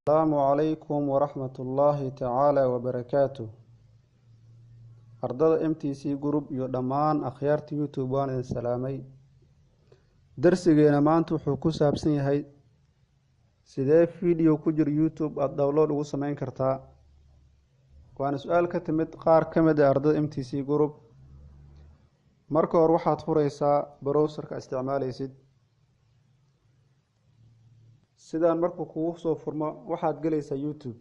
السلام عليكم ورحمة الله تعالى وبركاته. أرداد MTC Group يودمان أخيارت يوتيوب وان السلامي. درسينا maanta wuxuu ku saabsan yahay sidee video ku jir YouTube aad download ugu sameyn kartaa. Waana su'aal ka timid qaar ka mid ah ardayda MTC Group. Marka hore waxaad fureysaa browserka isticmaalaysid. sidaan markuu kugu soo furmo waxaad galaysaa YouTube.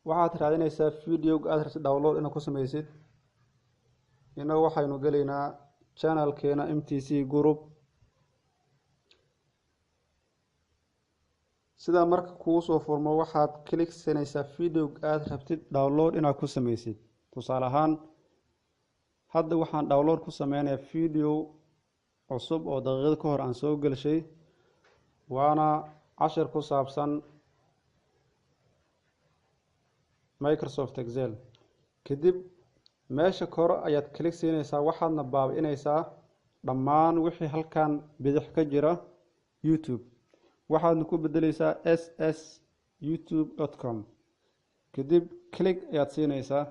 waxaad raadinaysaa video aad rabtid download inaad ku sameysid. inagu waxaynu galaynaa channelkeena MTC Group. sida marka kugu soo furmo waxaad click siinaysaa video aad rabtid download inaad ku sameysid. tusaale ahaan hadda waxaan download ku sameynayaa video cusub oo daqiiqad ka hor aan soo galshay, waana cashir ku saabsan Microsoft Excel. kadib meesha kore ayaad click siinaysaa, waxaadna baabi'inaysaa dhammaan wixii halkan bidix ka jira YouTube. waxaadna ku bedelaysaa ss.youtube.com. kadib click ayaad siinaysaa.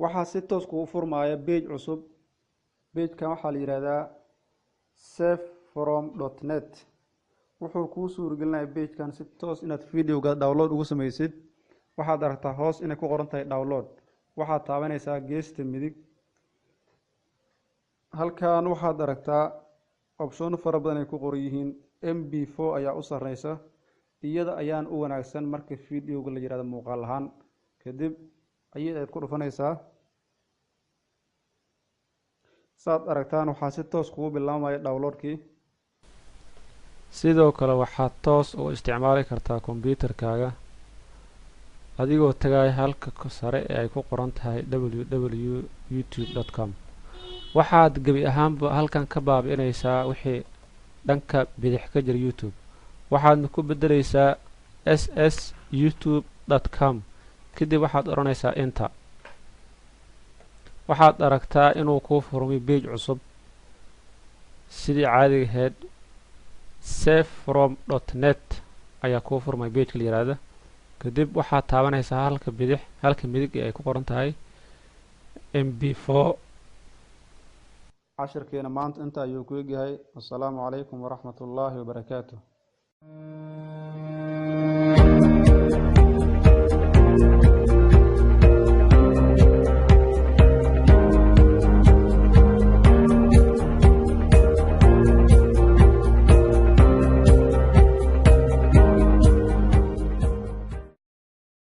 waxaa si toos kugu furmaaya page cusub. page-kan waxaa la yiraahdaa savefrom.net. wuxuu kuu suuragelinayaa page-kan si toos inaad videoga download ugu sameysid. waxaad aragtaa hoos inay ku qoran tahay download. waxaad taabanaysaa geesta midig. halkan waxaad aragtaa option fara badan ay ku qoran yihiin. MB4 ayaa u sareysa, iyada ayaan u wanaagsan marka videoga la yiraahdo muuqaal ahaan. kadib ayaad ku dhufanaysaa. saad aragtaan waxaa si toos kugu bilaabmaya downloadkii. sidoo kale waxaad toos u isticmaali kartaa kombiyuutarkaaga adigoo tagaya halka sare ee ay ku qoran tahay www.youtube.com. waxaad gebi ahaanba halkan ka baabi'inaysaa wixii dhanka bidix ka jira YouTube. waxaadna ku bedelaysaa ss.youtube.com. kadib waxaad oranaysaa enter. waxaad aragtaa inuu kuu furmay page cusub sidii caadiga ahayd. savefrom.net ayaa kuu furmay page-ka la yiraahdo. kadib waxaad taabanaysaa halka midig ee ay ku qoran tahay MB4. cashirkeena maanta inta ayuu ku egyahay. assalaamu calaykum waraxmatullaahi wabarakaatuh.